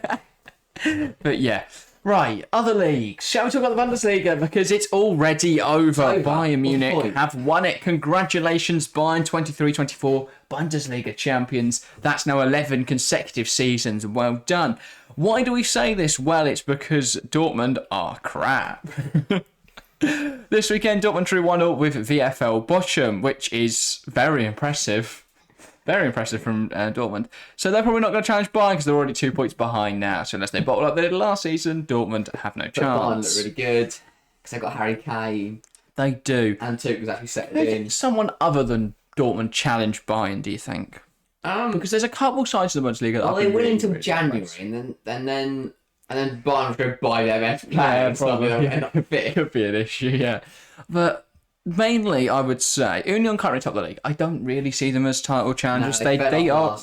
it.
But yeah. Right, other leagues. Shall we talk about the Bundesliga? Because it's already over. Bayern Munich have won it. Congratulations, Bayern 23-24 Bundesliga champions. That's now 11 consecutive seasons. Well done. Why do we say this? Well, it's because Dortmund are crap. This weekend, Dortmund drew 1-0 with VfL Bochum, which is very impressive. Very impressive from Dortmund. So they're probably not going to challenge Bayern because they're already 2 points behind now. So unless they bottle up they did last season, Dortmund have no chance.
Bayern look really good because they've got Harry Kane.
They do.
And Tuch was actually settled in.
Someone other than Dortmund challenge Bayern, do you think? Because there's a couple sides of the Bundesliga.
Well, they win until January, and then Bayern will go buy their best player.
It could be an issue, yeah. But mainly, I would say Union currently top of the league. I don't really see them as title challengers.
No,
they are.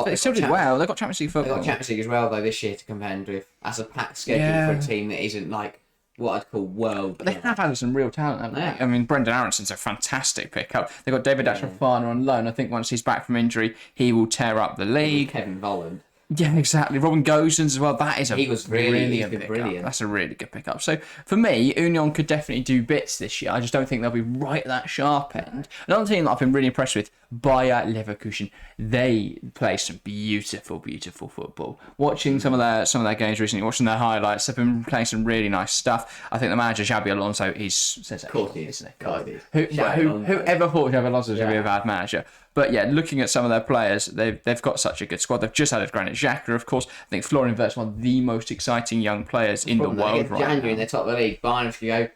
They
still did well. They got Champions League football.
They got Champions League as well though this year to contend with. As a packed schedule for a team that isn't like what I'd call world.
But they have had some real talent, haven't they? I mean, Brendan Aronson's a fantastic pickup. They've got David Fofana on loan. I think once he's back from injury, he will tear up the league.
Kevin Volland.
Yeah, exactly. Robin Gosens as well. That is a
brilliant
pickup. That's a really good pickup. So for me, Union could definitely do bits this year. I just don't think they'll be right at that sharp end. Another team that I've been really impressed with, Bayer Leverkusen. They play some beautiful, beautiful football. Watching some of their games recently, watching their highlights, they've been playing some really nice stuff. I think the manager Xabi Alonso is sensational, isn't he? Whoever thought Xabi Alonso was going to be a bad manager? But yeah, looking at some of their players, they've got such a good squad. They've just added Granit Xhaka, of course. I think Florian Wirtz, one of the most exciting young players in the world right now.
January in the top of the league, Bayern if you go,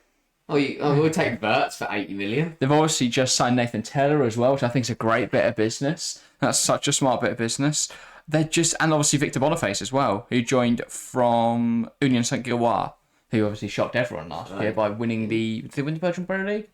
we'll take Wirtz for 80 million.
They've obviously just signed Nathan Tella as well, which I think is a great bit of business. That's such a smart bit of business. And obviously Victor Boniface as well, who joined from Union Saint-Gilloise, who obviously shocked everyone last year by winning did they win the Belgian Premier League?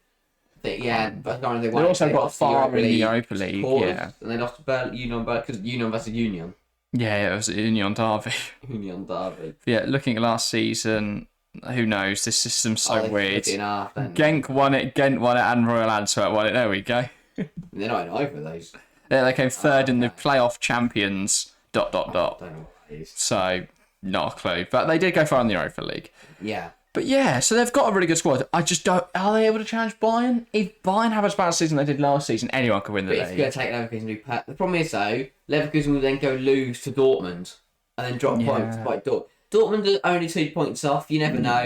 Yeah, but they
also got far in the Europa League,
and they lost to Union because Union versus Union.
Yeah, it was Union Derby.
Union Derby.
Yeah, looking at last season, who knows? This system's so weird.
Genk
won it, Ghent won it, and Royal Antwerp won it. There we go.
They're not in either of those.
Yeah, they came third in the playoff champions. ...
Don't know what that is.
So, not a clue. But they did go far in the Europa League.
Yeah.
But yeah, so they've got a really good squad. I just don't... Are they able to challenge Bayern? If Bayern have as bad a season they did last season, anyone could win the league.
But if you're going to take Leverkusen and do the problem is, though, Leverkusen will then go lose to Dortmund and then drop points by Dortmund. Dortmund are only 2 points off. You never know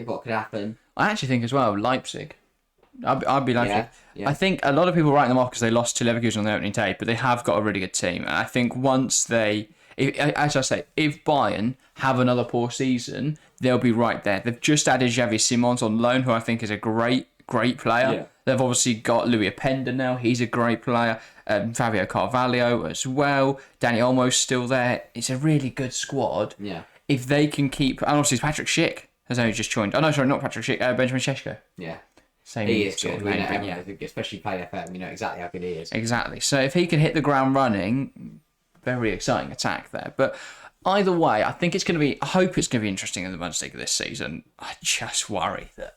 what could happen.
I actually think as well, Leipzig. I'd be Leipzig.
Yeah.
I think a lot of people write them off because they lost to Leverkusen on the opening day, but they have got a really good team. And I think once they... As I say, if Bayern have another poor season, they'll be right there. They've just added Xavi Simons on loan, who I think is a great player. Yeah. They've obviously got Louis Openda now. He's a great player. Fabio Carvalho as well. Danny Olmo's still there. It's a really good squad.
Yeah.
If they can keep... And obviously Patrick Schick has only just joined. Oh, no, sorry, not Patrick Schick. Benjamin Šeško.
Yeah.
He
is good. Especially playing FM, you know exactly how good he is.
Exactly. So if he can hit the ground running... Very exciting attack there. But either way, I think it's going to be... I hope it's going to be interesting in the Bundesliga this season. I just worry that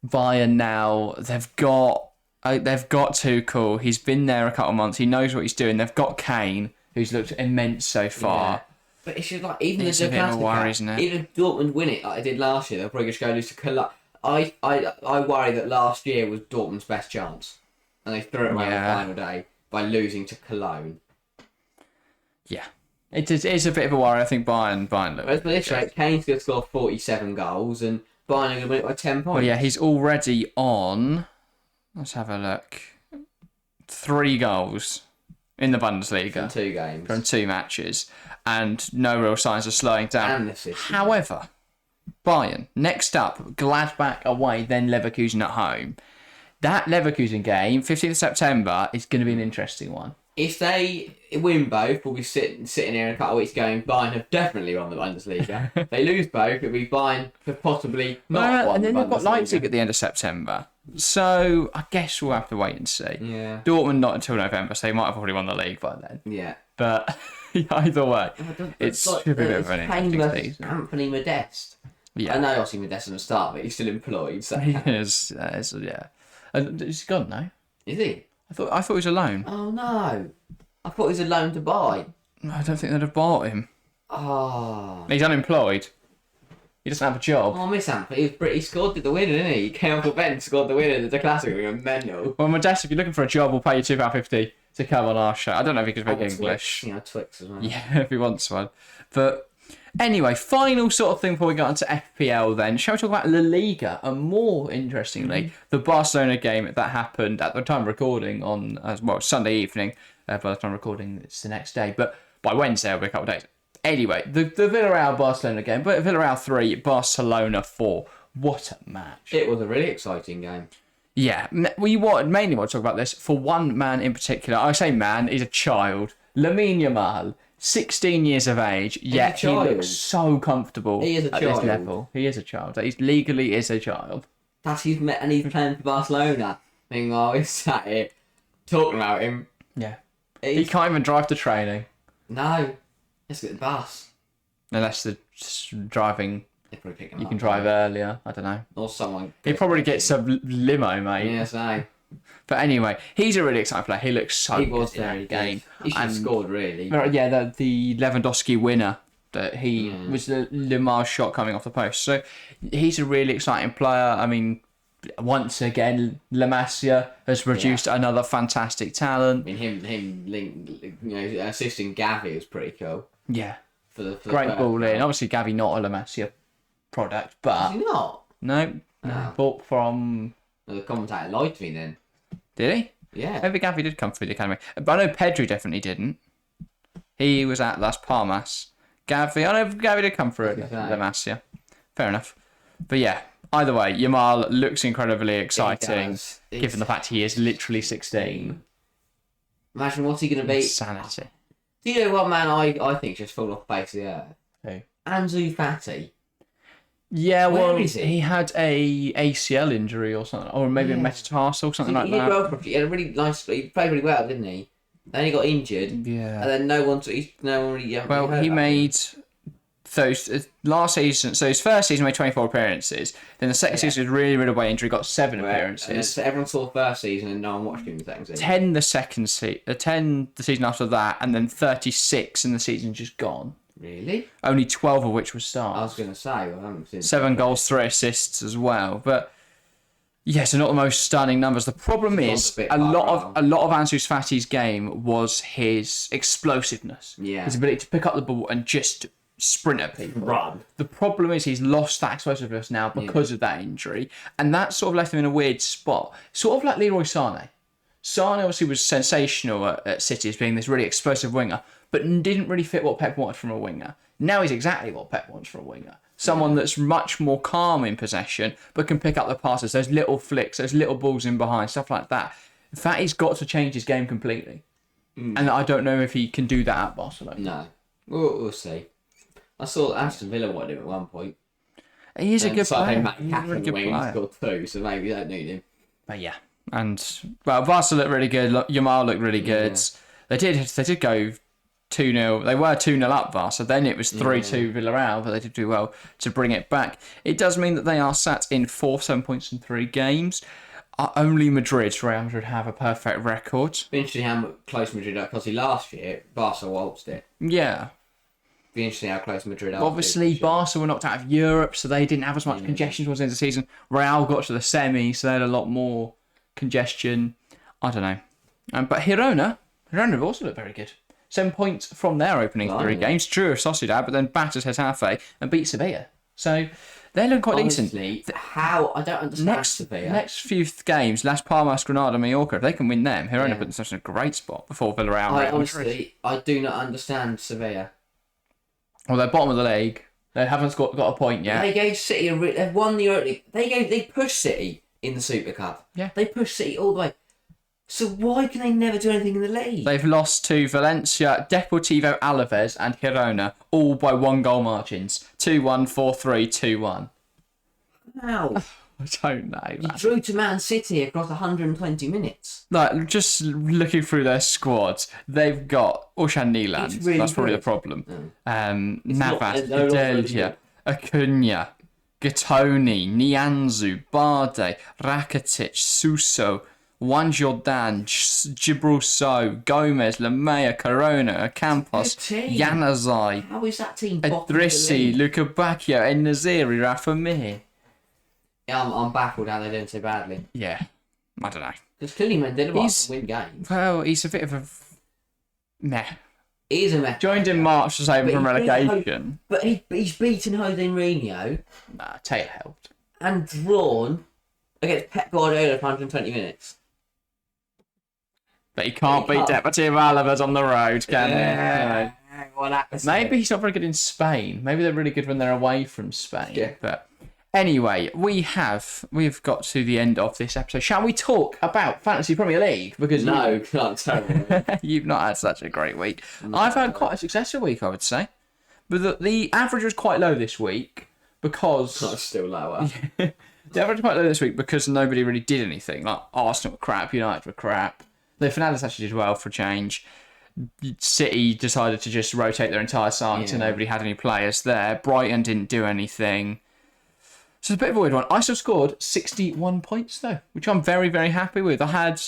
Bayern now, they've got Tuchel. He's been there a couple of months. He knows what he's doing. They've got Kane, who's looked immense so far.
Yeah. But it's just like, even
it's a bit of a worry, isn't it?
Even if Dortmund win it like they did last year, they'll probably just go lose to Cologne. I worry that last year was Dortmund's best chance. and they threw it away on the final day by losing to Cologne.
Yeah. It is a bit of a worry. I think Bayern look.
But this rate, Kane's going to score 47 goals and Bayern are going to win it by 10 points.
Well, yeah, he's already on... Let's have a look. 3 goals in the Bundesliga.
From 2 games.
From 2 matches. And no real signs of slowing down. However, Bayern, next up, Gladbach away, then Leverkusen at home. That Leverkusen game, 15th of September, is going to be an interesting one.
If they win both, we'll be sitting here in a couple of weeks going, Bayern have definitely won the Bundesliga. If they lose both, it'll be Bayern have possibly not won.
And then
the
they've got Leipzig at the end of September. So I guess we'll have to wait and see.
Yeah.
Dortmund not until November, so they might have already won the league by then.
Yeah.
But either way, it's should be a bit of an interesting season.
Anthony Modeste.
Yeah.
I know obviously Modeste doesn't start, but he's still employed. So.
He is, yeah. And he's gone now.
Is he?
I thought he was alone.
Oh no! I thought he was a loan to buy.
I don't think they'd have bought him.
Oh.
He's unemployed. He doesn't have a job.
Oh, Miss Anthony, he scored the winner, didn't he? He came off the bench, scored the winner. The classic, we were mental.
Well, Modeste, if you're looking for a job, we'll pay you £2.50 to come on our show. I don't know if he can speak English.
Twix as well.
Yeah, if he wants one. But anyway, final sort of thing before we get on to FPL then. Shall we talk about La Liga? And more interestingly, the Barcelona game that happened at the time of recording on, Sunday evening. By the time of recording, it's the next day. But by Wednesday, it'll be a couple of days. Anyway, the Villarreal-Barcelona game. But Villarreal 3, Barcelona 4. What a match.
It was a really exciting game.
Yeah. We mainly want to talk about this for one man in particular. I say man, he's a child. Lamine Yamal. 16 years of age, yet he looks so comfortable
he is a
at
child.
this level. He is a child. He legally is a child.
He's playing for Barcelona. Meanwhile, he's sat here talking about him.
Yeah. He can't even drive to training.
No. Let's get the bus.
Unless the driving,
They probably pick him
you
up,
can drive earlier. I don't know.
Or someone.
He probably gets a limo, mate.
Yeah, so.
But anyway, he's a really exciting player. He looks so
He
good
was
in
very
that game.
He should have scored, really.
Yeah, the Lewandowski winner. That he was the Lamar shot coming off the post. So he's a really exciting player. I mean, once again, La Masia has produced another fantastic talent.
I mean, him assisting Gavi was pretty cool.
Yeah.
For the
Great ball in. Obviously, Gavi not a La Masia product, but...
Is he not?
No. Bought from...
Well, the commentator lied to me then.
Did he?
Yeah.
Maybe Gavi did come through the academy. But I know Pedri definitely didn't. He was at Las Palmas. Gavi did come through at La Masia. Fair enough. But yeah, either way, Yamal looks incredibly exciting, given the fact he is literally 16.
Imagine what's he going to be.
Insanity.
Do you know what man I think just fall off the face of the earth?
Who?
Ansu Fati.
Yeah, well,
Where is he?
he had a ACL injury or something, or maybe a metatarsal, something like
He did
that.
well. He had a really nice. He played really well, didn't he? Then he got injured.
Yeah.
And then no one really.
Well, he made those last season. So his first season made 24 appearances. Then the second season was really away injury, got 7 appearances.
So everyone saw the first season and no one watched him the second season.
10 the second season, 10 the season after that, and then 36 in the season just gone.
Really?
Only 12 of which was
I was
starts.
going to say, well, I haven't seen
7 goals, 3 assists as well. But yeah, so not the most stunning numbers. The problem is a lot of Ansu Fati's game was his explosiveness.
Yeah.
His ability to pick up the ball and just sprint at people.
Run.
The problem is he's lost that explosiveness now because of that injury, and that sort of left him in a weird spot. Sort of like Leroy Sané. Sané obviously was sensational at City as being this really explosive winger, but didn't really fit what Pep wanted from a winger. Now he's exactly what Pep wants from a winger. Someone that's much more calm in possession, but can pick up the passes, those little flicks, those little balls in behind, stuff like that. In fact, he's got to change his game completely. And I don't know if he can do that at Barcelona.
No. We'll see. I saw Aston Villa wanted him at one point.
He is a good player.
Matt Cash on the wing, he scored 2, so maybe you don't need him.
But yeah. And, well, Barca looked really good. Yamal looked really good. Yeah. They did go 2-0. They were 2-0 up, Barca. Then it was 3-2 Villarreal, but they did do well to bring it back. It does mean that they are sat in 7 points in 3 games. Only Real Madrid have a perfect record.
Be interesting how close Madrid are, because last year, Barca waltzed it.
Yeah.
Be interesting how close Madrid are.
Obviously, Barca were knocked out of Europe, so they didn't have as much congestion towards the end of the season. Real got to the semi, so they had a lot more congestion. I don't know. But Girona have also looked very good. 7 points from their opening 3 games. Drew Sociedad, but then battered Getafe and beat Sevilla. So they're looking quite decent.
How? I don't understand Sevilla.
Next few games, Las Palmas, Granada, Mallorca, if they can win them, Girona put themselves in a great spot before Villarreal.
Honestly, I do not understand Sevilla.
Well, they're bottom of the league. They haven't got a point yet.
They gave City they've won the Europa League. They pushed City in the Super Cup.
Yeah.
They pushed City all the way. So why can they never do anything in the league?
They've lost to Valencia, Deportivo Alaves and Girona, all by 1 goal margins. 2-1, 4-3, 2-1.
How?
I don't know.
You drew to Man City across 120 minutes.
Like, just looking through their squads, they've got Ushan Neeland.
Really
That's probably
good.
the problem. Navas,
no,
Fidelia, Acuna, Gattoni, Nianzu, Barde, Rakitic, Suso, Juan Jordan, Gibril So, Gomez, Lamea, Corona, Campos, Januzaj,
How is that team bottom of the
Idrissi,
league?
Luca Bacchio, En Naziri, Rafa Mir.
Yeah, I'm baffled how they're doing so badly.
Yeah, I don't know.
Because clearly Mendeleev can win games.
Well, he's a bit of a meh.
He is a mess.
Joined in March to save him from relegation.
But he's beaten Jose Mourinho
Nah, Taylor helped.
and drawn against Pep Guardiola for 120 minutes.
But he can't beat Deportivo Alaves on the road, can he?
Well,
Maybe he's not very good in Spain. Maybe they're really good when they're away from Spain.
Yeah.
But anyway, we've got to the end of this episode. Shall we talk about Fantasy Premier League? Because
no, can't tell me.
you've not had such a great week. I've had quite a successful week, I would say. But the average was quite low this week because...
It's still lower.
The average was quite low this week because nobody really did anything. Like, Arsenal were crap, United were crap. The Fernandes actually did well for a change. City decided to just rotate their entire side, so nobody had any players there. Brighton didn't do anything. So it's a bit of a weird one. I still scored 61 points, though, which I'm very, very happy with. I had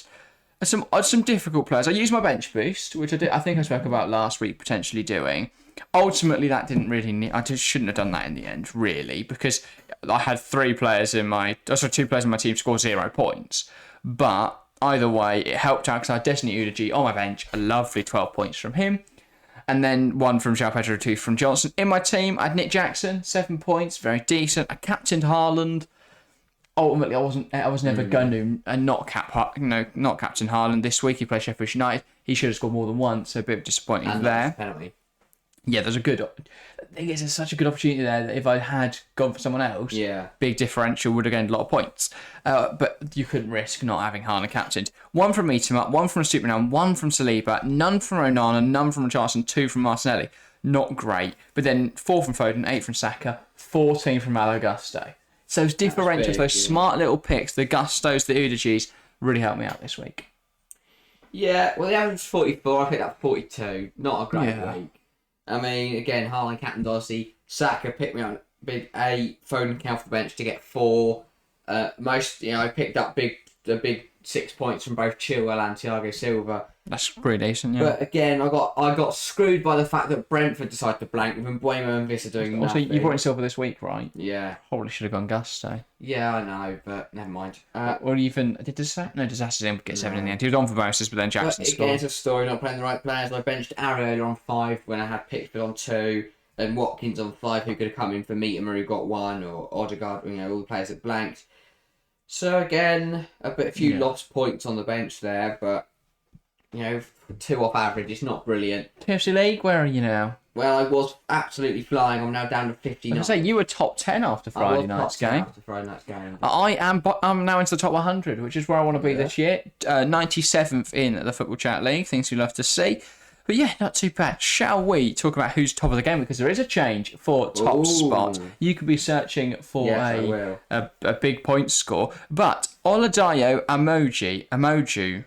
some difficult players. I used my bench boost, which I think I spoke about last week, potentially doing. Ultimately, that didn't really need... I just shouldn't have done that in the end, really, because I had two players in my team score 0 points. But either way, it helped out because I had Destiny Udogie on my bench, a lovely 12 points from him. And then 1 from João Pedro, 2 from Johnson. In my team, I had Nick Jackson, 7 points, very decent. I captained Haaland. Ultimately, I was never going to not captain Haaland this week. He played Sheffield United. He should have scored more than once, so a bit disappointing
And
there.
Penalty.
Yeah, there's such a good opportunity there that if I had gone for someone else, big differential would have gained a lot of points. But you couldn't risk not having Haaland captained. 1 from Mitoma, 1 from Stupinan, 1 from Saliba, none from Onana, none from Richarlison, 2 from Martinelli. Not great. But then 4 from Foden, 8 from Saka, 14 from Malo Gusto. So those differentials, those smart little picks, the Gustos, the Udogies, really helped me out this week.
Yeah, well, the average was 44. I picked up 42. Not a great week. I mean, again, Haaland captained Aussie. Saka picked me on big 8. Foden came off the bench to get 4. I picked up the big 6 points from both Chilwell and Thiago Silva.
That's pretty decent, yeah.
But again, I got screwed by the fact that Brentford decided to blank with Mbuemo and Vissa doing nothing.
Also, you brought in Silva this week, right?
Yeah.
Probably should have gone Gusto.
Yeah, I know, but never mind.
Or even did Disaster didn't get 7 in the end. He was on for bonuses, but then Jackson
scored. Again, it's a story, not playing the right players. I benched Areola on 5 when I had Pickford on 2, and Watkins on 5, who could have come in for Mitoma, who got 1, or Odegaard, all the players that blanked. So again, a few lost points on the bench there, but 2 off average. It's not brilliant.
TFC League, where are you now?
Well, I was absolutely flying. I'm now down to 59.
I was say you were top 10 after Friday night's game. I'm now into the top 100, which is where I want to be this year. 97th in the Football Chat League. Things you love to see. But yeah, not too bad. Shall we talk about who's top of the game? Because there is a change for top spot. You could be searching for a big point score. But Oladayo Emoju,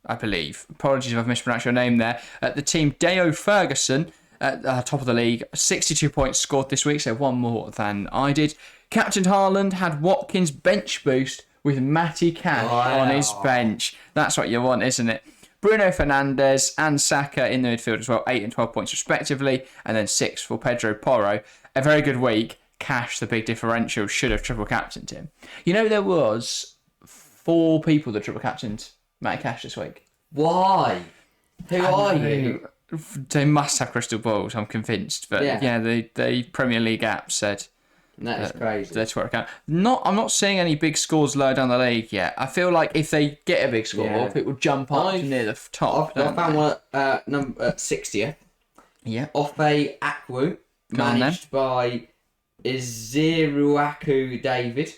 I believe. Apologies if I've mispronounced your name there. The team Deo Ferguson at the top of the league. 62 points scored this week, so 1 more than I did. Captain Haaland had Watkins bench boost with Matty Cash on his bench. That's what you want, isn't it? Bruno Fernandes and Saka in the midfield as well, 8 and 12 points respectively, and then 6 for Pedro Porro. A very good week. Cash, the big differential, should have triple captained him. There was 4 people that triple captained Matty Cash this week.
Why? Who are you?
They must have crystal balls, I'm convinced. But yeah, the Premier League app said
That is crazy.
that's where it counts. I'm not seeing any big scores lower down the league yet. I feel like if they get a big score, it will jump up to near the top.
I found one at number 60th.
Yeah.
Offe Akwu, managed by Iziruaku David.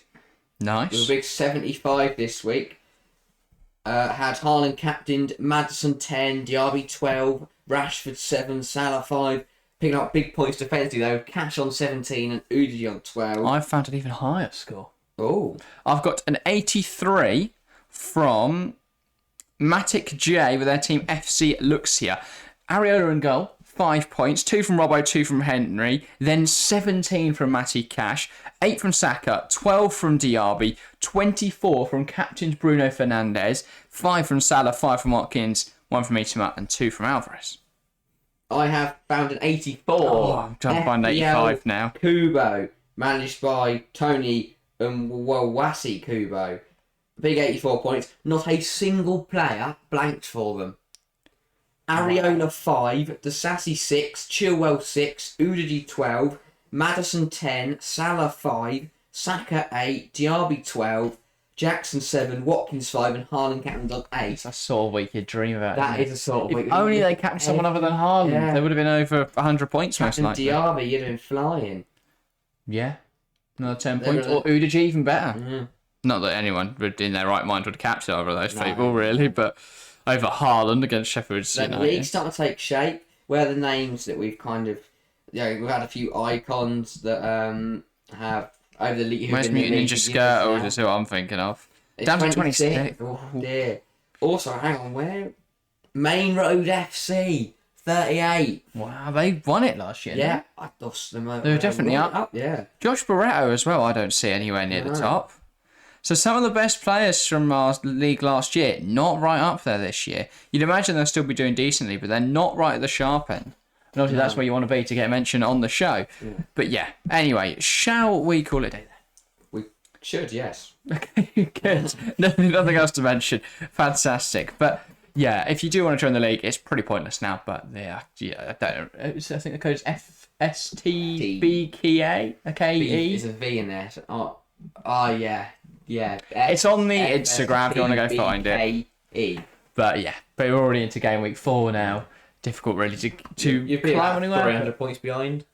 Nice.
With a big 75 this week. Had Haaland captained, Maddison 10, Diaby 12, Rashford 7, Salah 5. Picking up big points defensively though. Cash on 17 and Udy on 12.
I've found an even higher score.
Oh.
I've got an 83 from Matic J with their team FC Luxia. Areola in goal, 5 points. 2 from Robbo, 2 from Henry. Then 17 from Matty Cash. 8 from Saka, 12 from Diaby, 24 from captain Bruno Fernandes, 5 from Salah, 5 from Watkins, 1 from Itama, and 2 from Alvarez.
I have found an 84.
Oh, I'm trying to find 85 now.
Kubo, managed by Tony Mwawasi Kubo. Big 84 points. Not a single player blanked for them. Areola 5, Disasi 6, Chilwell 6, Udogie 12, Maddison 10, Salah 5, Saka 8, Diaby 12, Jackson 7, Watkins 5, and Haaland captained on 8.
That's a sort of week you'd dream about.
That is a sort of week.
If only they captained someone other than Haaland, they would have been over 100 points most likely.
Diaby, you'd have been flying.
Yeah. Another 10 points. Or Udogie, even better.
Mm-hmm.
Not that anyone in their right mind would capture over those people, really, but over Haaland against Sheffield United.
The league's starting to take shape. Where the names that we've kind of... we've had a few icons that have... over the league.
Most Mutant Ninja Skirtles is who I'm thinking of. Down to 26.
Oh dear. Also, hang on, where? Main Road FC, 38.
Wow, they won it last year.
Yeah, I dust them over.
They were definitely up.
Yeah.
Josh Barretto as well, I don't see anywhere near the top. So some of the best players from our league last year, not right up there this year. You'd imagine they'll still be doing decently, but they're not right at the sharp end. And obviously that's where you want to be to get mentioned on the show. Yeah. But yeah, anyway, shall we call it a day then?
We should, yes.
Okay, good. Nothing else to mention. Fantastic. But yeah, if you do want to join the league, it's pretty pointless now. But yeah, I don't know. I think the code is FSTBKA. Okay,
there's a V in there. So, yeah. Yeah.
It's on the Instagram if you want to go find it. But yeah, but we're already into game week 4 now. Difficult really to
you've been
climb anywhere.
300 points behind.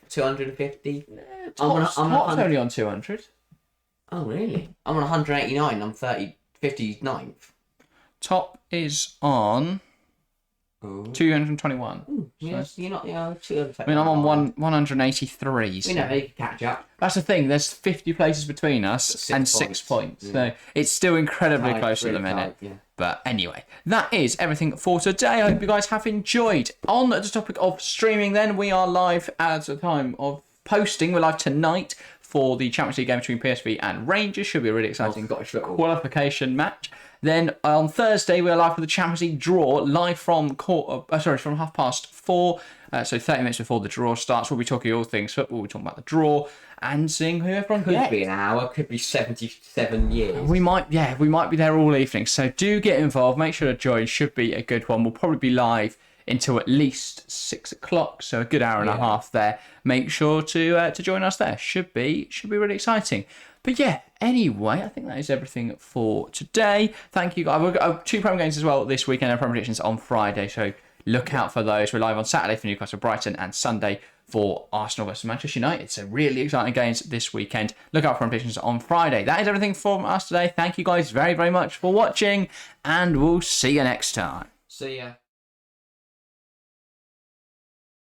250.
Top's only on 200.
Oh really? I'm on 189. I'm 59th.
Top is on 221.
Ooh, yes, you're not. I
mean, I'm on 183. So.
We know you can catch up.
That's the thing. There's 50 places between us and 6 points. Yeah. So it's still incredibly close at the minute. Yeah. But anyway, that is everything for today. I hope you guys have enjoyed. On the topic of streaming, then we are live at the time of posting. We're live tonight for the Champions League game between PSV and Rangers. Should be a really exciting qualification match. Then on Thursday, we're live for the Champions League draw, live from from 4:30. So 30 minutes before the draw starts, we'll be talking all things football. We'll be talking about the draw and seeing who everyone gets.
Could be an hour, could be 77 years.
We might be there all evening. So do get involved. Make sure to join. Should be a good one. We'll probably be live until at least 6 o'clock. So a good hour and a half there. Make sure to join us there. Should be really exciting. But yeah, anyway, I think that is everything for today. Thank you guys. We've got 2 Premier games as well this weekend. Our Premier predictions on Friday, so look out for those. We're live on Saturday for Newcastle Brighton and Sunday for Arsenal versus Manchester United. So really exciting games this weekend. Look out for our predictions on Friday. That is everything from us today. Thank you guys very, very much for watching, and we'll see you next time.
See ya.